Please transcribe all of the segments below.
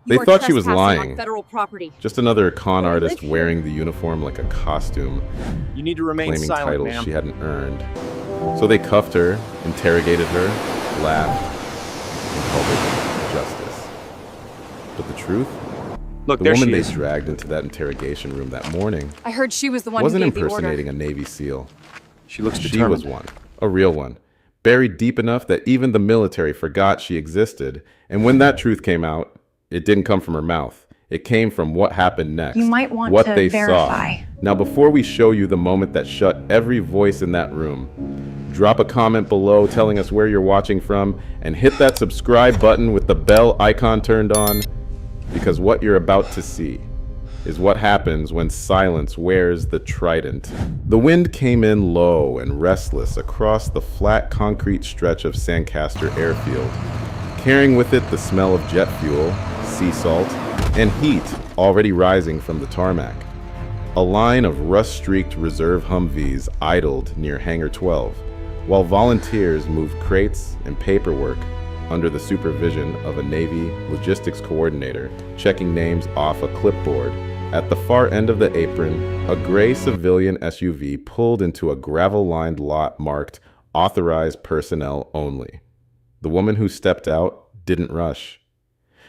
They You are thought she was trespassing on lying. federal property. Just another con I artist live here. wearing the uniform like a costume, You need to remain claiming silent, titles ma'am. she hadn't earned. So they cuffed her, interrogated her, laughed, and called it justice. But the truth? Look, The there woman she they is. dragged into that interrogation room that morning I heard she was the one wasn't who gave the order. impersonating a Navy SEAL. She looks She determined. was one, a real one, buried deep enough that even the military forgot she existed. And when that truth came out, it didn't come from her mouth. It came from what happened next. You might want what to they verify. saw. Now, before we show you the moment that shut every voice in that room, drop a comment below telling us where you're watching from, and hit that subscribe button with the bell icon turned on, because what you're about to see is what happens when silence wears the trident. The wind came in low and restless across the flat concrete stretch of Sancaster Airfield, carrying with it the smell of jet fuel, sea salt, and heat already rising from the tarmac. A line of rust-streaked reserve Humvees idled near Hangar 12, while volunteers moved crates and paperwork under the supervision of a Navy logistics coordinator checking names off a clipboard. At the far end of the apron, a gray civilian SUV pulled into a gravel-lined lot marked "Authorized Personnel Only." The woman who stepped out didn't rush.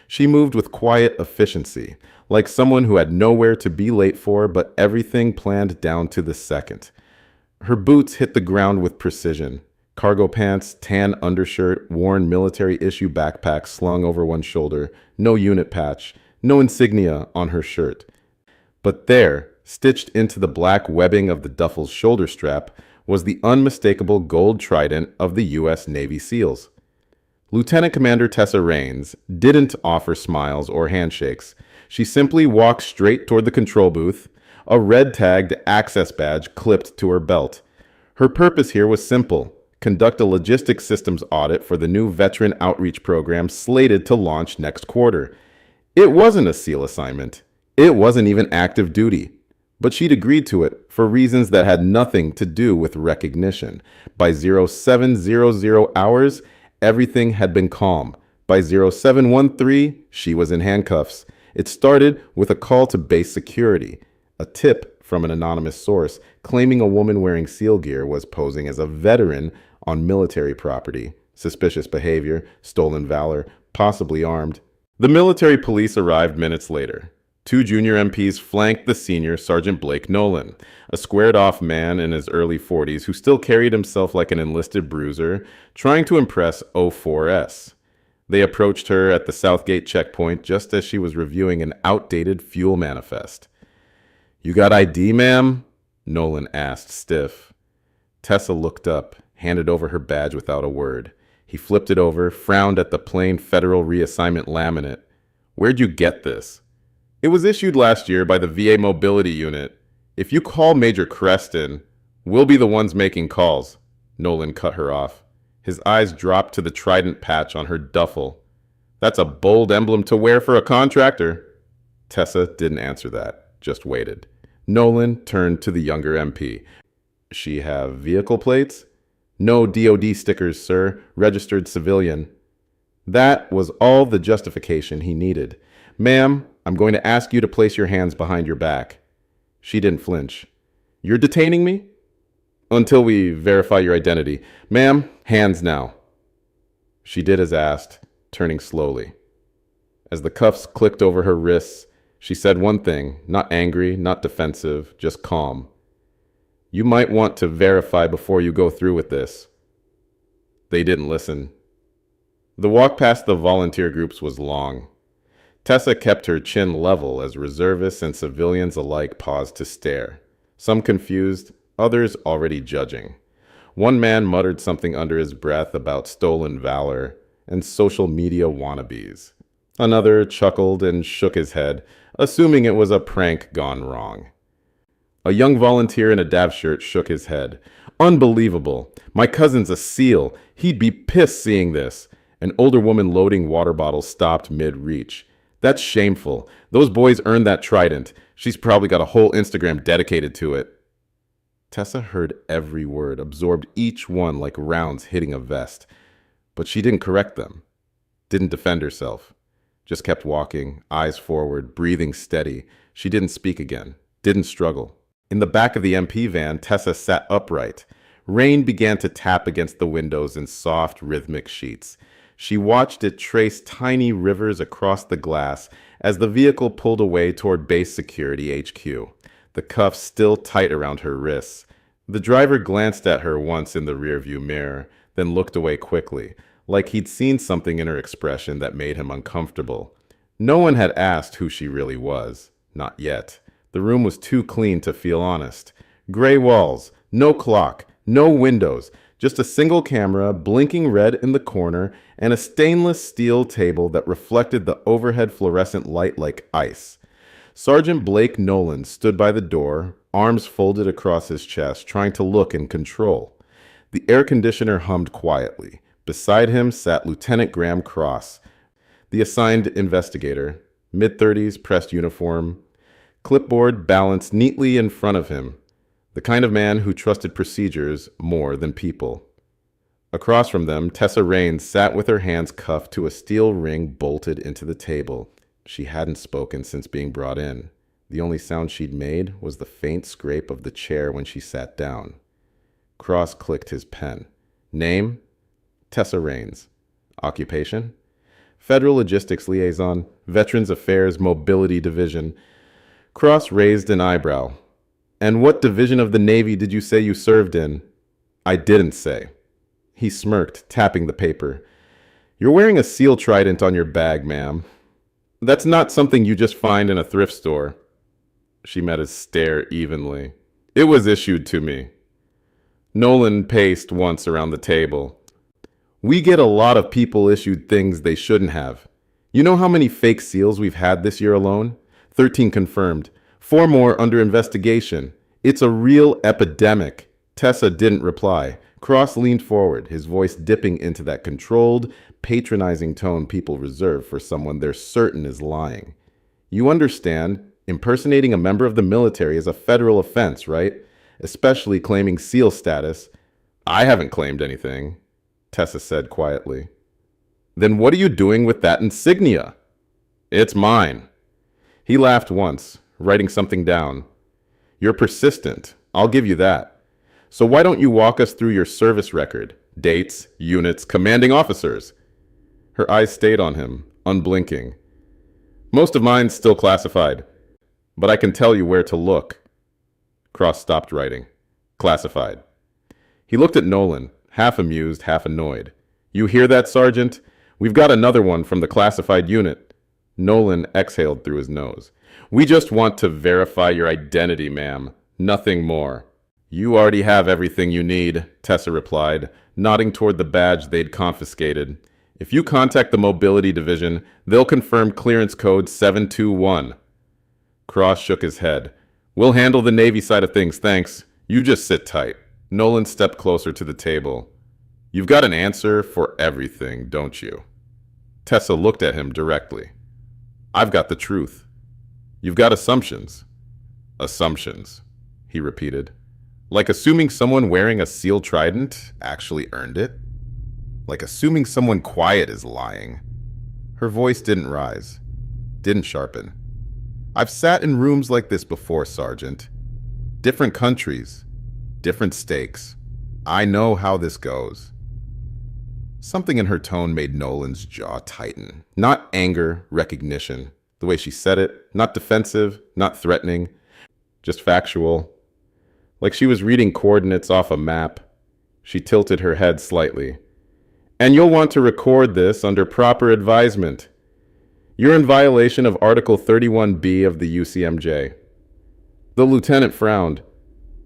She moved with quiet efficiency, like someone who had nowhere to be late for but everything planned down to the second. Her boots hit the ground with precision. Cargo pants, tan undershirt, worn military-issue backpack slung over one shoulder, no unit patch, no insignia on her shirt. But there, stitched into the black webbing of the duffel's shoulder strap, was the unmistakable gold trident of the U.S. Navy SEALs. Lieutenant Commander Tessa Raines didn't offer smiles or handshakes. She simply walked straight toward the control booth, a red-tagged access badge clipped to her belt. Her purpose here was simple: conduct a logistics systems audit for the new veteran outreach program slated to launch next quarter. It wasn't a SEAL assignment. It wasn't even active duty. But she'd agreed to it for reasons that had nothing to do with recognition. By 0700 hours, everything had been calm. By 0713, she was in handcuffs. It started with a call to base security, a tip from an anonymous source claiming a woman wearing SEAL gear was posing as a veteran on military property. Suspicious behavior, stolen valor, possibly armed. The military police arrived minutes later. Two junior MPs flanked the senior, Sergeant Blake Nolan, a squared-off man in his early 40s who still carried himself like an enlisted bruiser, trying to impress 04S. They approached her at the Southgate checkpoint just as she was reviewing an outdated fuel manifest. "You got ID, ma'am?" Nolan asked, stiff. Tessa looked up, handed over her badge without a word. He flipped it over, frowned at the plain federal reassignment laminate. "Where'd you get this?" "It was issued last year by the VA Mobility Unit. If you call Major Creston, we'll be the ones making calls." Nolan cut her off. His eyes dropped to the trident patch on her duffel. "That's a bold emblem to wear for a contractor." Tessa didn't answer that, just waited. Nolan turned to the younger MP. "She have vehicle plates?" "No DOD stickers, sir. Registered civilian." That was all the justification he needed. "Ma'am, I'm going to ask you to place your hands behind your back." She didn't flinch. "You're detaining me?" "Until we verify your identity. Ma'am, hands now." She did as asked, turning slowly. As the cuffs clicked over her wrists, she said one thing, not angry, not defensive, just calm. "You might want to verify before you go through with this." They didn't listen. The walk past the volunteer groups was long. Tessa kept her chin level as reservists and civilians alike paused to stare. Some confused, others already judging. One man muttered something under his breath about stolen valor and social media wannabes. Another chuckled and shook his head, assuming it was a prank gone wrong. A young volunteer in a DAV shirt shook his head. "Unbelievable. My cousin's a SEAL. He'd be pissed seeing this." An older woman loading water bottles stopped mid-reach. "That's shameful. Those boys earned that trident. She's probably got a whole Instagram dedicated to it." Tessa heard every word, absorbed each one like rounds hitting a vest. But she didn't correct them, didn't defend herself. Just kept walking, eyes forward, breathing steady. She didn't speak again, didn't struggle. In the back of the MP van, Tessa sat upright. Rain began to tap against the windows in soft, rhythmic sheets. She watched it trace tiny rivers across the glass as the vehicle pulled away toward base security HQ, the cuffs still tight around her wrists. The driver glanced at her once in the rearview mirror, then looked away quickly, like he'd seen something in her expression that made him uncomfortable. No one had asked who she really was. Not yet. The room was too clean to feel honest. Gray walls, no clock, no windows, just a single camera blinking red in the corner and a stainless steel table that reflected the overhead fluorescent light like ice. Sergeant Blake Nolan stood by the door, arms folded across his chest, trying to look and control. The air conditioner hummed quietly. Beside him sat Lieutenant Graham Cross, the assigned investigator, mid-30s, pressed uniform, clipboard balanced neatly in front of him, the kind of man who trusted procedures more than people. Across from them, Tessa Raines sat with her hands cuffed to a steel ring bolted into the table. She hadn't spoken since being brought in. The only sound she'd made was the faint scrape of the chair when she sat down. Cross clicked his pen. Name? Tessa Raines. Occupation? Federal Logistics Liaison, Veterans Affairs Mobility Division. Cross raised an eyebrow. And what division of the Navy did you say you served in? I didn't say. He smirked, tapping the paper. You're wearing a SEAL trident on your bag, ma'am. That's not something you just find in a thrift store. She met his stare evenly. It was issued to me. Nolan paced once around the table. We get a lot of people issued things they shouldn't have. You know how many fake SEALs we've had this year alone? 13 confirmed. 4 more under investigation. It's a real epidemic. Tessa didn't reply. Cross leaned forward, his voice dipping into that controlled, patronizing tone people reserve for someone they're certain is lying. You understand, impersonating a member of the military is a federal offense, right? Especially claiming SEAL status. I haven't claimed anything, Tessa said quietly. Then what are you doing with that insignia? It's mine. He laughed once, writing something down. You're persistent, I'll give you that. So why don't you walk us through your service record? Dates, units, commanding officers. Her eyes stayed on him, unblinking. Most of mine's still classified, but I can tell you where to look. Cross stopped writing. Classified. He looked at Nolan, half amused, half annoyed. You hear that, Sergeant? We've got another one from the classified unit. Nolan exhaled through his nose. We just want to verify your identity, ma'am. Nothing more. You already have everything you need, Tessa replied, nodding toward the badge they'd confiscated. If you contact the Mobility Division, they'll confirm clearance code 721. Cross shook his head. We'll handle the Navy side of things, thanks. You just sit tight. Nolan stepped closer to the table. You've got an answer for everything, don't you? Tessa looked at him directly. I've got the truth. You've got assumptions. Assumptions, he repeated. Like assuming someone wearing a SEAL trident actually earned it? Like assuming someone quiet is lying. Her voice didn't rise, didn't sharpen. I've sat in rooms like this before, Sergeant. Different countries, different stakes. I know how this goes. Something in her tone made Nolan's jaw tighten. Not anger, recognition. The way she said it, not defensive, not threatening, just factual. Like she was reading coordinates off a map. She tilted her head slightly. And you'll want to record this under proper advisement. You're in violation of Article 31B of the UCMJ. The lieutenant frowned.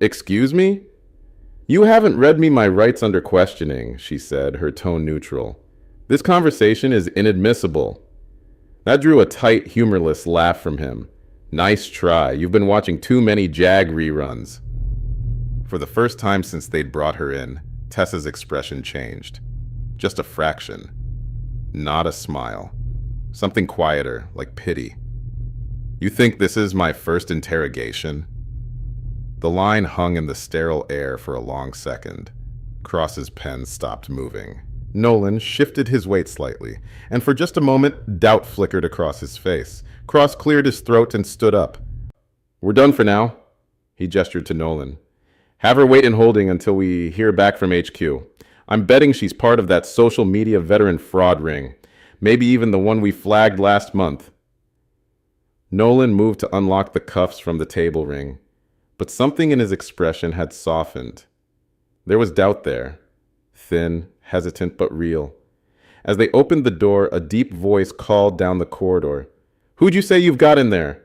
Excuse me? You haven't read me my rights under questioning, she said, her tone neutral. This conversation is inadmissible. That drew a tight, humorless laugh from him. Nice try. You've been watching too many JAG reruns. For the first time since they'd brought her in, Tessa's expression changed. Just a fraction. Not a smile. Something quieter, like pity. You think this is my first interrogation? The line hung in the sterile air for a long second. Cross's pen stopped moving. Nolan shifted his weight slightly, and for just a moment, doubt flickered across his face. Cross cleared his throat and stood up. "We're done for now," he gestured to Nolan. "Have her wait in holding until we hear back from HQ. I'm betting she's part of that social media veteran fraud ring. Maybe even the one we flagged last month." Nolan moved to unlock the cuffs from the table ring, but something in his expression had softened. There was doubt there, thin, hesitant but real. As they opened the door, a deep voice called down the corridor. "Who'd you say you've got in there?"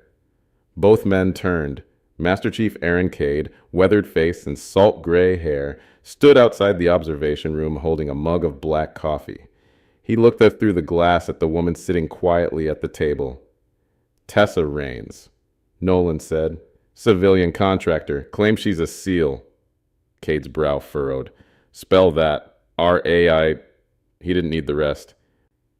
Both men turned. Master Chief Aaron Cade, weathered face and salt gray hair, stood outside the observation room holding a mug of black coffee. He looked up through the glass at the woman sitting quietly at the table. "Tessa Raines," Nolan said. "Civilian contractor. Claims she's a SEAL." Cade's brow furrowed. "Spell that. R-A-I. He didn't need the rest.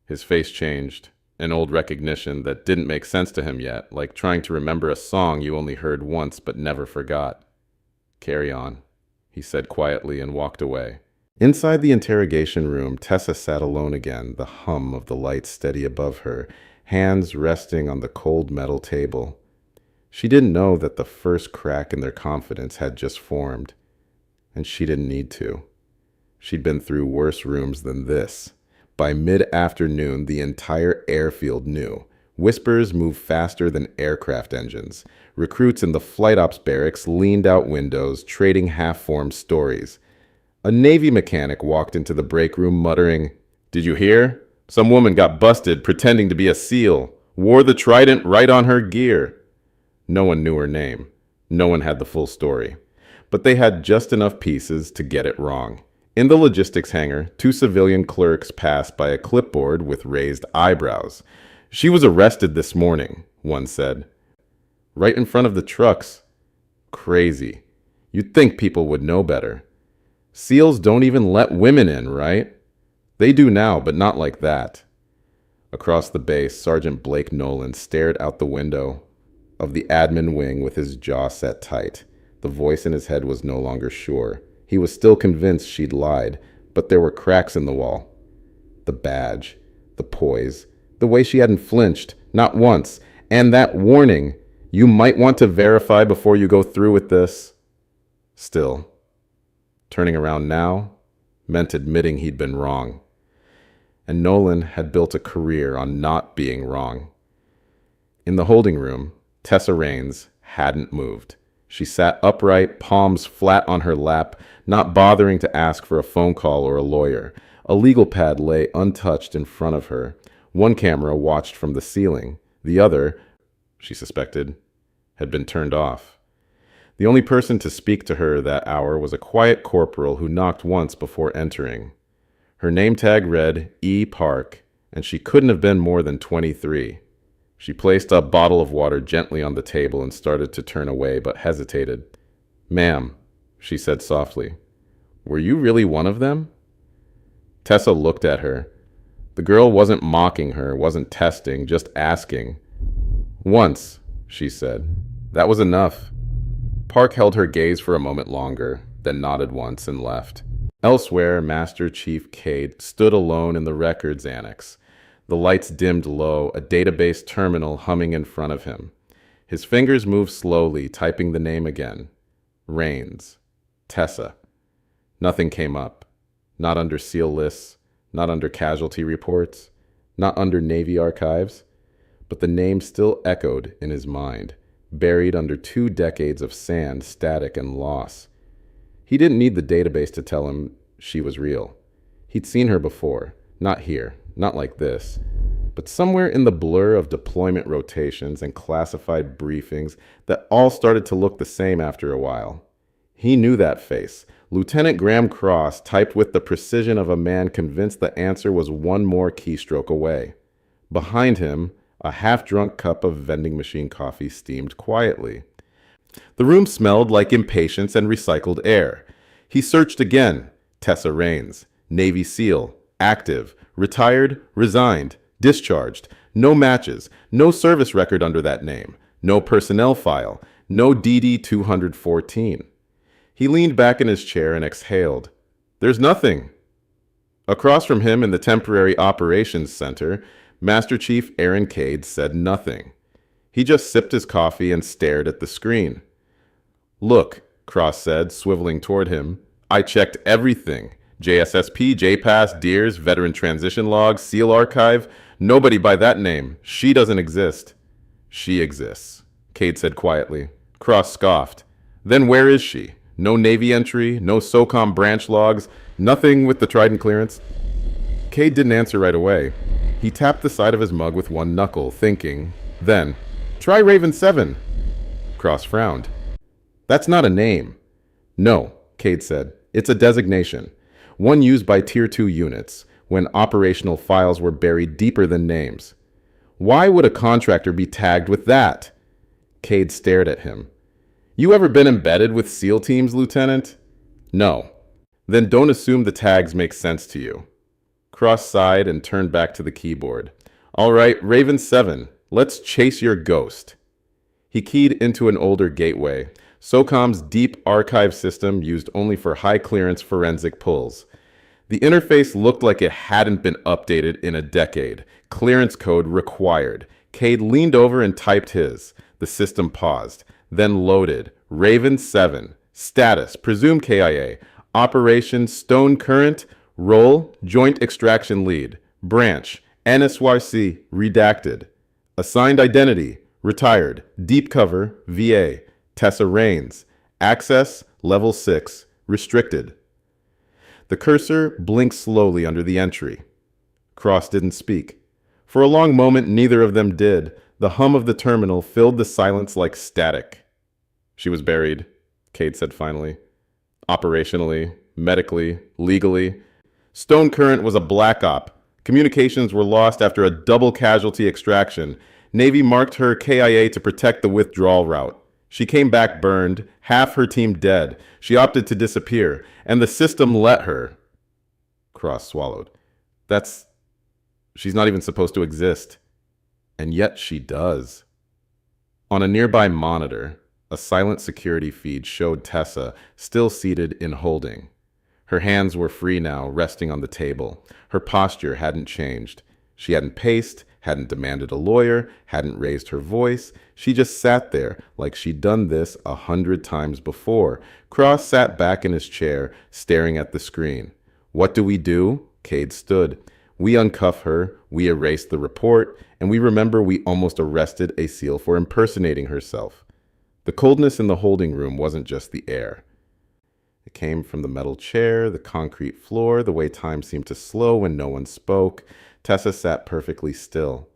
His face changed. An old recognition that didn't make sense to him yet, like trying to remember a song you only heard once but never forgot. "Carry on," he said quietly and walked away. Inside the interrogation room, Tessa sat alone again, the hum of the light steady above her, hands resting on the cold metal table. She didn't know that the first crack in their confidence had just formed, and she didn't need to. She'd been through worse rooms than this. By mid-afternoon, the entire airfield knew. Whispers moved faster than aircraft engines. Recruits in the flight ops barracks leaned out windows, trading half-formed stories. A Navy mechanic walked into the break room muttering, "Did you hear? Some woman got busted pretending to be a SEAL. Wore the trident right on her gear." No one knew her name. No one had the full story. But they had just enough pieces to get it wrong. In the logistics hangar, two civilian clerks passed by a clipboard with raised eyebrows. "She was arrested this morning," one said. "Right in front of the trucks. Crazy. You'd think people would know better. SEALs don't even let women in, right? They do now, but not like that." Across the base, Sergeant Blake Nolan stared out the window of the admin wing with his jaw set tight. The voice in his head was no longer sure. He was still convinced she'd lied, but there were cracks in the wall. The badge, the poise, the way she hadn't flinched, not once, and that warning, "You might want to verify before you go through with this." Still, turning around now meant admitting he'd been wrong. And Nolan had built a career on not being wrong. In the holding room, Tessa Raines hadn't moved. She sat upright, palms flat on her lap, not bothering to ask for a phone call or a lawyer. A legal pad lay untouched in front of her. One camera watched from the ceiling. The other, she suspected, had been turned off. The only person to speak to her that hour was a quiet corporal who knocked once before entering. Her name tag read E. Park, and she couldn't have been more than 23. She placed a bottle of water gently on the table and started to turn away, but hesitated. "Ma'am," she said softly, "were you really one of them?" Tessa looked at her. The girl wasn't mocking her, wasn't testing, just asking. "Once," she said. "That was enough." Park held her gaze for a moment longer, then nodded once and left. Elsewhere, Master Chief Cade stood alone in the records annex. The lights dimmed low, a database terminal humming in front of him. His fingers moved slowly, typing the name again. Raines. Tessa. Nothing came up. Not under SEAL lists, not under casualty reports, not under Navy archives. But the name still echoed in his mind, buried under 2 decades of sand, static, and loss. He didn't need the database to tell him she was real. He'd seen her before, not here. Not like this, but somewhere in the blur of deployment rotations and classified briefings that all started to look the same after a while. He knew that face. Lieutenant Graham Cross typed with the precision of a man convinced the answer was one more keystroke away. Behind him, a half-drunk cup of vending machine coffee steamed quietly. The room smelled like impatience and recycled air. He searched again. Tessa Raines, Navy SEAL, active, retired, resigned, discharged, no matches, no service record under that name, no personnel file, no DD 214. He leaned back in his chair and exhaled. "There's nothing." Across from him in the temporary operations center, Master Chief Aaron Cade said nothing. He just sipped his coffee and stared at the screen. Look, Cross said, swiveling toward him. I checked everything. JSSP, JPass, DEERS, Veteran Transition Logs, SEAL Archive. Nobody by that name. She doesn't exist. She exists, Cade said quietly. Cross scoffed. Then where is she? No Navy entry, no SOCOM branch logs, nothing with the Trident clearance? Cade didn't answer right away. He tapped the side of his mug with one knuckle, thinking. Then, try Raven 7. Cross frowned. That's not a name. No, Cade said. It's a designation. One used by Tier 2 units, when operational files were buried deeper than names. Why would a contractor be tagged with that? Cade stared at him. You ever been embedded with SEAL teams, Lieutenant? No. Then don't assume the tags make sense to you. Cross sighed and turned back to the keyboard. All right, Raven 7, let's chase your ghost. He keyed into an older gateway. SOCOM's deep archive system used only for high-clearance forensic pulls. The interface looked like it hadn't been updated in a decade. Clearance code required. Cade leaned over and typed his. The system paused, then loaded. Raven 7. Status, presumed KIA. Operation Stone Current. Role, Joint Extraction Lead. Branch, NSYC, redacted. Assigned identity, retired. Deep cover, VA. Tessa Raines. Access, level 6, restricted. The cursor blinked slowly under the entry. Cross didn't speak. For a long moment, neither of them did. The hum of the terminal filled the silence like static. She was buried, Cade said finally. Operationally, medically, legally. Stone Current was a black op. Communications were lost after a double casualty extraction. Navy marked her KIA to protect the withdrawal route. She came back burned, half her team dead. She opted to disappear, and the system let her. Cross swallowed. She's not even supposed to exist. And yet she does. On a nearby monitor, a silent security feed showed Tessa, still seated in holding. Her hands were free now, resting on the table. Her posture hadn't changed. She hadn't paced, hadn't demanded a lawyer, hadn't raised her voice. She just sat there like she'd done this 100 times before. Cross sat back in his chair, staring at the screen. What do we do? Cade stood. We uncuff her, we erase the report, and we remember we almost arrested a SEAL for impersonating herself. The coldness in the holding room wasn't just the air. It came from the metal chair, the concrete floor, the way time seemed to slow when no one spoke. Tessa sat perfectly still.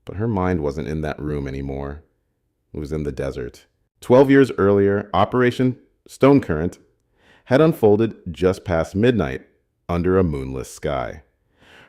But her mind wasn't in that room anymore. It was in the desert. 12 years earlier, Operation Stone Current had unfolded just past midnight under a moonless sky.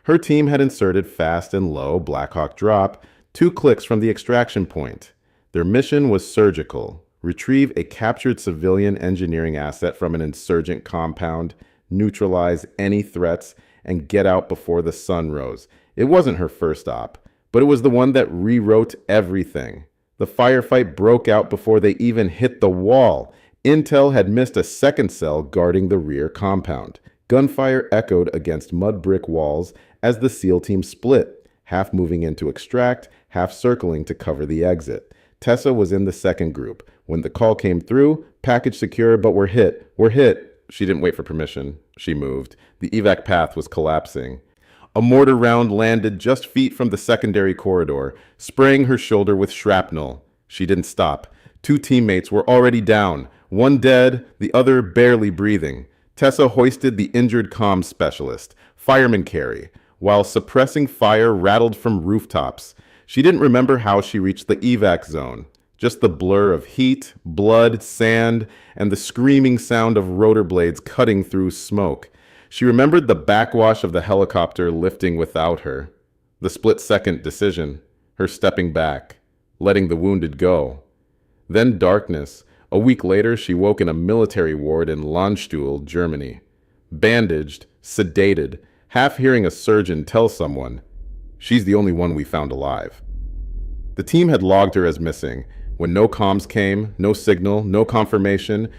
Her team had inserted fast and low Blackhawk drop 2 clicks from the extraction point. Their mission was surgical. Retrieve a captured civilian engineering asset from an insurgent compound, neutralize any threats, and get out before the sun rose. It wasn't her first op, but it was the one that rewrote everything. The firefight broke out before they even hit the wall. Intel had missed a second cell guarding the rear compound. Gunfire echoed against mud brick walls as the SEAL team split, half moving in to extract, half circling to cover the exit. Tessa was in the second group. When the call came through, package secure, but we're hit. We're hit. She didn't wait for permission. She moved. The evac path was collapsing. A mortar round landed just feet from the secondary corridor, spraying her shoulder with shrapnel. She didn't stop. 2 teammates were already down, one dead, the other barely breathing. Tessa hoisted the injured comms specialist, fireman carry, while suppressing fire rattled from rooftops. She didn't remember how she reached the evac zone. Just the blur of heat, blood, sand, and the screaming sound of rotor blades cutting through smoke. She remembered the backwash of the helicopter lifting without her. The split-second decision, her stepping back, letting the wounded go. Then darkness. A week later, she woke in a military ward in Landstuhl, Germany. Bandaged, sedated, half hearing a surgeon tell someone, "She's the only one we found alive." The team had logged her as missing. When no comms came, no signal, no confirmation,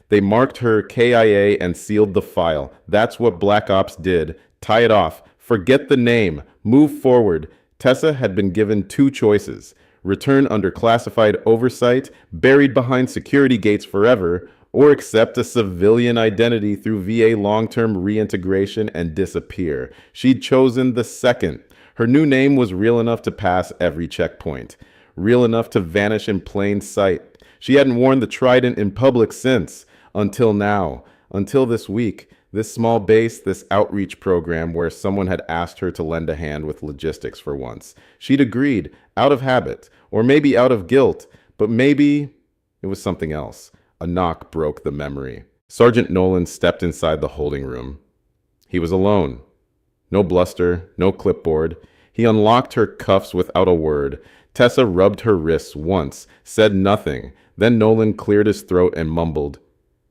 they marked her KIA and sealed the file. That's what Black Ops did. Tie it off. Forget the name. Move forward. Tessa had been given two choices: return under classified oversight, buried behind security gates forever, or accept a civilian identity through VA long-term reintegration and disappear. She'd chosen the second. Her new name was real enough to pass every checkpoint, real enough to vanish in plain sight. She hadn't worn the trident in public since, until now, until this week. This small base, this outreach program where someone had asked her to lend a hand with logistics for once. She'd agreed, out of habit, or maybe out of guilt, but maybe it was something else. A knock broke the memory. Sergeant Nolan stepped inside the holding room. He was alone. No bluster, no clipboard. He unlocked her cuffs without a word. Tessa rubbed her wrists once, said nothing. Then Nolan cleared his throat and mumbled,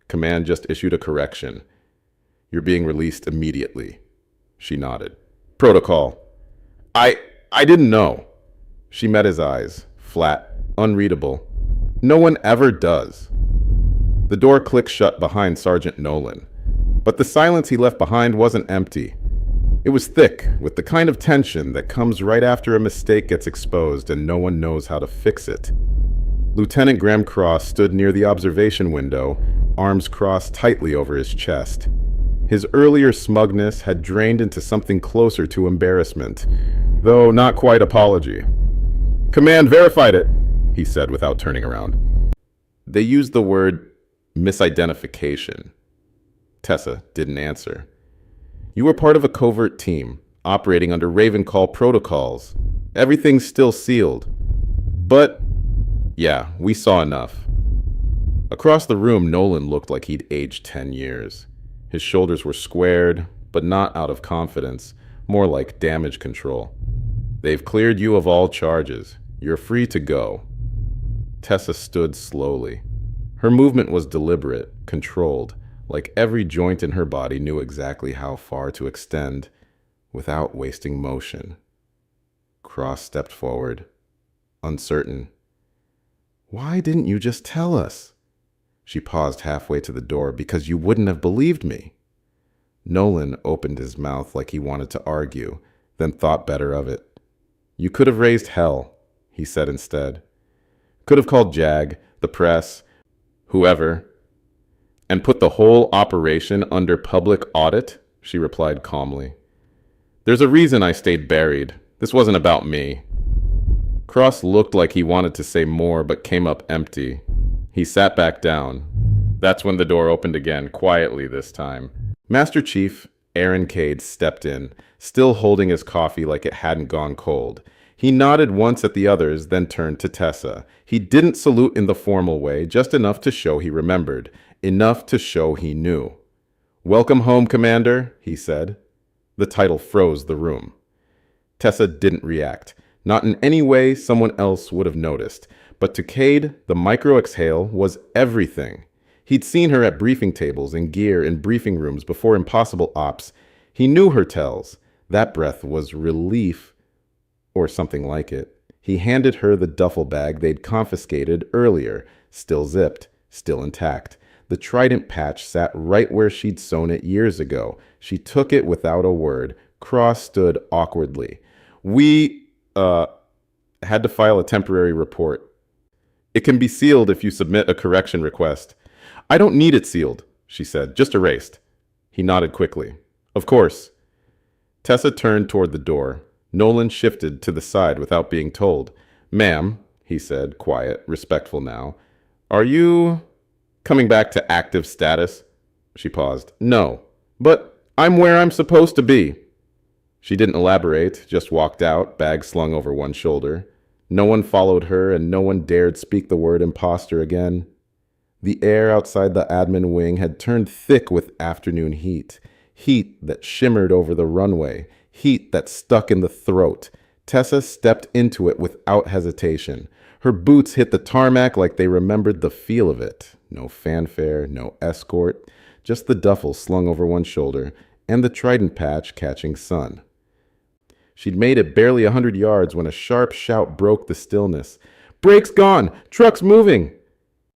"Command just issued a correction. You're being released immediately." She nodded. "Protocol." I didn't know." She met his eyes, flat, unreadable. No one ever does. The door clicked shut behind Sergeant Nolan. But the silence he left behind wasn't empty. It was thick, with the kind of tension that comes right after a mistake gets exposed and no one knows how to fix it. Lieutenant Graham Cross stood near the observation window, arms crossed tightly over his chest. His earlier smugness had drained into something closer to embarrassment, though not quite apology. "Command verified it," he said without turning around. They used the word misidentification. Tessa didn't answer. "You were part of a covert team, operating under Ravencall protocols. Everything's still sealed. But, yeah, we saw enough." Across the room, Nolan looked like he'd aged 10 years. His shoulders were squared, but not out of confidence, more like damage control. "They've cleared you of all charges. You're free to go." Tessa stood slowly. Her movement was deliberate, controlled, like every joint in her body knew exactly how far to extend without wasting motion. Cross stepped forward, uncertain. "Why didn't you just tell us?" She paused halfway to the door. "Because you wouldn't have believed me." Nolan opened his mouth like he wanted to argue, then thought better of it. "You could have raised hell," he said instead. "Could have called JAG, the press, whoever, and put the whole operation under public audit," she replied calmly. "There's a reason I stayed buried. This wasn't about me." Cross looked like he wanted to say more, but came up empty. He sat back down. That's when the door opened again, quietly this time. Master Chief Aaron Cade stepped in, still holding his coffee like it hadn't gone cold. He nodded once at the others, then turned to Tessa. He didn't salute in the formal way, just enough to show he remembered, enough to show he knew. "Welcome home, Commander," he said. The title froze the room. Tessa didn't react. Not in any way someone else would have noticed. But to Cade, the micro-exhale was everything. He'd seen her at briefing tables, in gear, in briefing rooms before impossible ops. He knew her tells. That breath was relief, or something like it. He handed her the duffel bag they'd confiscated earlier, still zipped, still intact. The trident patch sat right where she'd sewn it years ago. She took it without a word. Cross stood awkwardly. "We, had to file a temporary report. It can be sealed if you submit a correction request." "I don't need it sealed," she said, "just erased." He nodded quickly. "Of course." Tessa turned toward the door. Nolan shifted to the side without being told. "Ma'am," he said, quiet, respectful now, "are you coming back to active status?" She paused. "No, but I'm where I'm supposed to be." She didn't elaborate, just walked out, bag slung over one shoulder. No one followed her, and no one dared speak the word imposter again. The air outside the admin wing had turned thick with afternoon heat. Heat that shimmered over the runway. Heat that stuck in the throat. Tessa stepped into it without hesitation. Her boots hit the tarmac like they remembered the feel of it. No fanfare, no escort, just the duffel slung over one shoulder and the trident patch catching sun. She'd made it barely 100 yards when a sharp shout broke the stillness. "Brakes gone! Truck's moving!"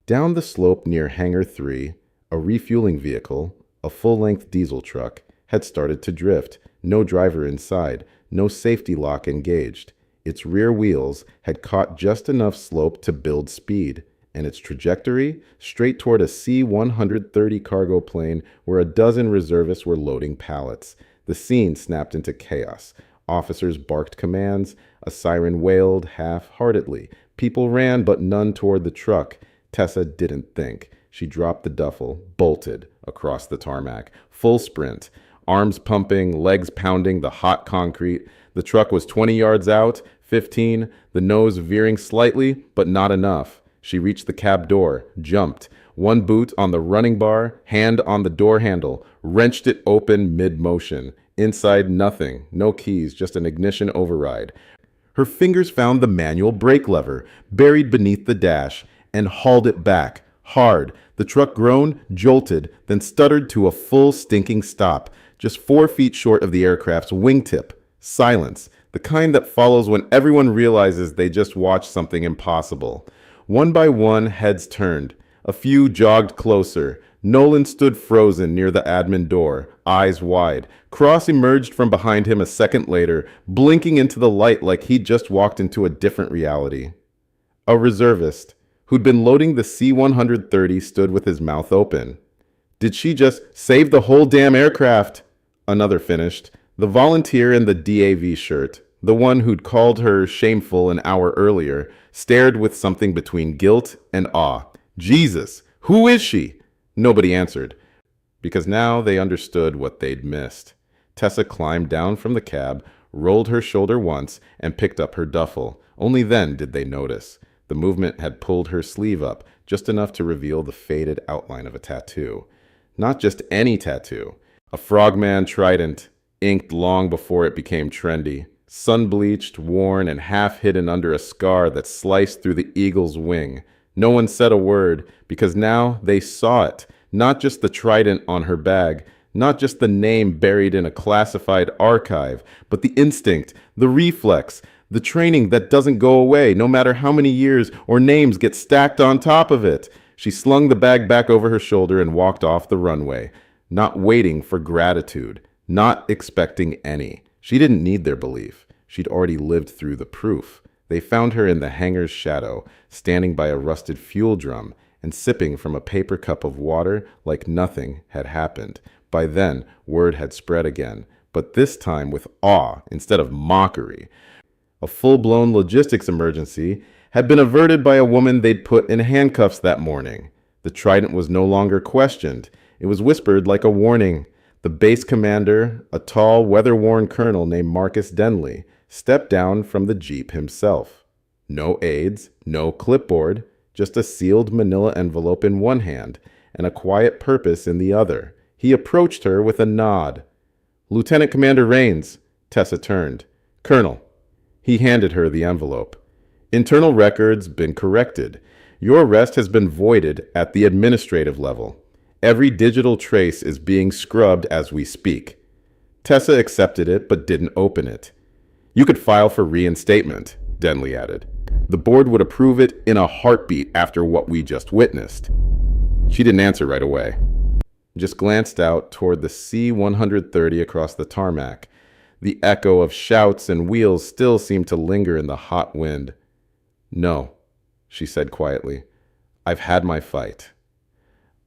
Down the slope near Hangar 3, a refueling vehicle, a full-length diesel truck, had started to drift, no driver inside, no safety lock engaged. Its rear wheels had caught just enough slope to build speed, and its trajectory straight toward a C-130 cargo plane where a dozen reservists were loading pallets. The scene snapped into chaos. Officers barked commands, a siren wailed half-heartedly. People ran, but none toward the truck. Tessa didn't think. She dropped the duffel, bolted across the tarmac. Full sprint, arms pumping, legs pounding the hot concrete. The truck was 20 yards out, 15, the nose veering slightly, but not enough. She reached the cab door, jumped, one boot on the running bar, hand on the door handle, wrenched it open mid-motion. Inside, nothing, no keys, just an ignition override. Her fingers found the manual brake lever, buried beneath the dash, and hauled it back, hard. The truck groaned, jolted, then stuttered to a full stinking stop, just 4 feet short of the aircraft's wingtip. Silence, the kind that follows when everyone realizes they just watched something impossible. One by one, heads turned. A few jogged closer. Nolan stood frozen near the admin door, eyes wide. Cross emerged from behind him a second later, blinking into the light like he'd just walked into a different reality. A reservist, who'd been loading the C-130, stood with his mouth open. Did she just save the whole damn aircraft? Another finished. The volunteer in the DAV shirt, the one who'd called her shameful an hour earlier, stared with something between guilt and awe. Jesus, who is she? Nobody answered, because now they understood what they'd missed. Tessa climbed down from the cab, rolled her shoulder once, and picked up her duffel. Only then did they notice. The movement had pulled her sleeve up, just enough to reveal the faded outline of a tattoo. Not just any tattoo. A frogman trident, inked long before it became trendy. Sun-bleached, worn, and half-hidden under a scar that sliced through the eagle's wing. No one said a word, because now they saw it. Not just the trident on her bag, not just the name buried in a classified archive, but the instinct, the reflex, the training that doesn't go away, no matter how many years or names get stacked on top of it. She slung the bag back over her shoulder and walked off the runway, not waiting for gratitude, not expecting any. She didn't need their belief. She'd already lived through the proof. They found her in the hangar's shadow, standing by a rusted fuel drum and sipping from a paper cup of water like nothing had happened. By then, word had spread again, but this time with awe instead of mockery. A full-blown logistics emergency had been averted by a woman they'd put in handcuffs that morning. The trident was no longer questioned. It was whispered like a warning. The base commander, a tall, weather-worn colonel named Marcus Denley, stepped down from the jeep himself. No aides, no clipboard, just a sealed manila envelope in one hand and a quiet purpose in the other. He approached her with a nod. "Lieutenant Commander Rains." Tessa turned. "Colonel." He handed her the envelope. "Internal records been corrected. Your arrest has been voided at the administrative level. Every digital trace is being scrubbed as we speak." Tessa accepted it but didn't open it. "You could file for reinstatement," Denley added. "The board would approve it in a heartbeat after what we just witnessed." She didn't answer right away. Just glanced out toward the C-130 across the tarmac. The echo of shouts and wheels still seemed to linger in the hot wind. "No," she said quietly. "I've had my fight.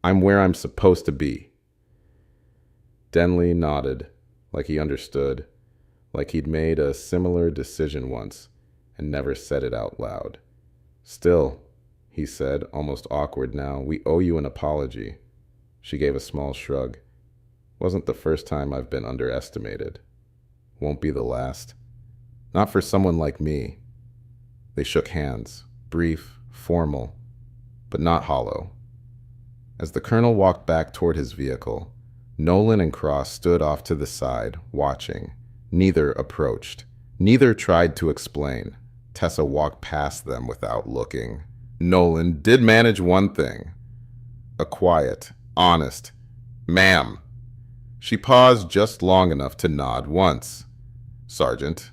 I'm where I'm supposed to be." Denley nodded, like he understood, like he'd made a similar decision once and never said it out loud. "Still," he said, almost awkward now, "we owe you an apology." She gave a small shrug. "Wasn't the first time I've been underestimated. Won't be the last. Not for someone like me." They shook hands, brief, formal, but not hollow. As the colonel walked back toward his vehicle, Nolan and Cross stood off to the side, watching. Neither approached. Neither tried to explain. Tessa walked past them without looking. Nolan did manage one thing. A quiet, honest, "Ma'am." She paused just long enough to nod once. "Sergeant."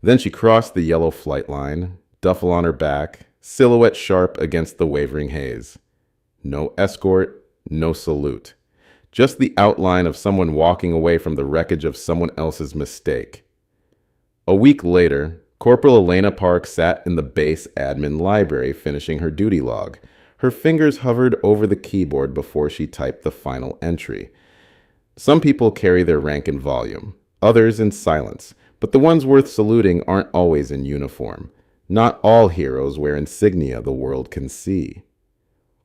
Then she crossed the yellow flight line, duffel on her back, silhouette sharp against the wavering haze. No escort, no salute. just the outline of someone walking away from the wreckage of someone else's mistake. A week later, Corporal Elena Park sat in the base admin library finishing her duty log. Her fingers hovered over the keyboard before she typed the final entry. Some people carry their rank in volume, others in silence, but the ones worth saluting aren't always in uniform. Not all heroes wear insignia the world can see.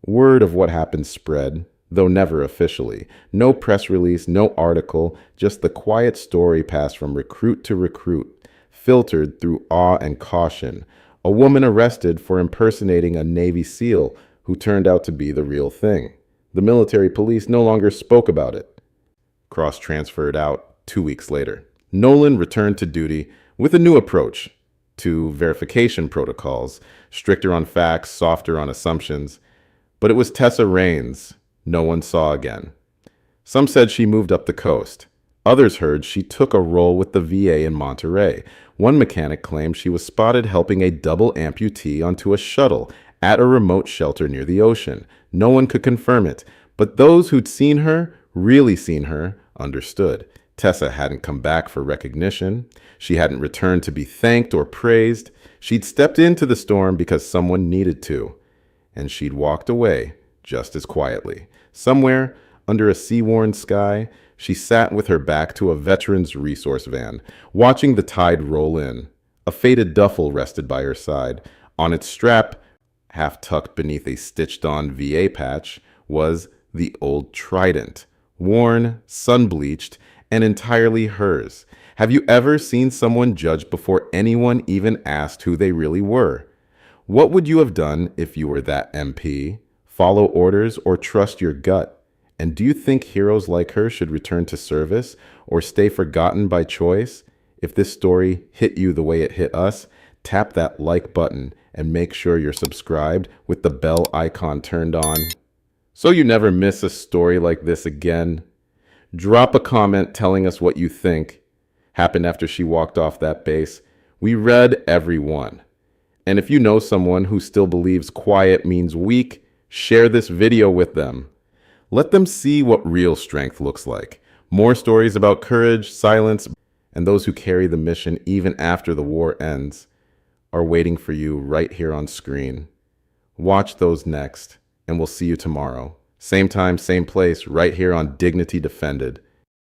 Word of what happened spread, though never officially. No press release, no article, just the quiet story passed from recruit to recruit, filtered through awe and caution. A woman arrested for impersonating a Navy SEAL who turned out to be the real thing. The military police no longer spoke about it. Cross-transferred out 2 weeks later. Nolan returned to duty with a new approach to verification protocols, stricter on facts, softer on assumptions. But it was Tessa Raines no one saw again. Some said she moved up the coast. Others heard she took a role with the VA in Monterey. One mechanic claimed she was spotted helping a double amputee onto a shuttle at a remote shelter near the ocean. No one could confirm it, but those who'd seen her, really seen her, understood. Tessa hadn't come back for recognition. She hadn't returned to be thanked or praised. She'd stepped into the storm because someone needed to. And she'd walked away just as quietly. Somewhere under a sea-worn sky, she sat with her back to a veteran's resource van, watching the tide roll in. A faded duffel rested by her side. On its strap, half tucked beneath a stitched-on VA patch, was the old trident, worn, sun-bleached, and entirely hers. Have you ever seen someone judged before anyone even asked who they really were? What would you have done if you were that MP? Follow orders or trust your gut? And do you think heroes like her should return to service or stay forgotten by choice? If this story hit you the way it hit us, tap that like button and make sure you're subscribed with the bell icon turned on so you never miss a story like this again. Drop a comment telling us what you think happened after she walked off that base. We read every one. And if you know someone who still believes quiet means weak, share this video with them. Let them see what real strength looks like. More stories about courage, silence, and those who carry the mission even after the war ends are waiting for you right here on screen. Watch those next, and we'll see you tomorrow. Same time, same place, right here on Dignity Defended.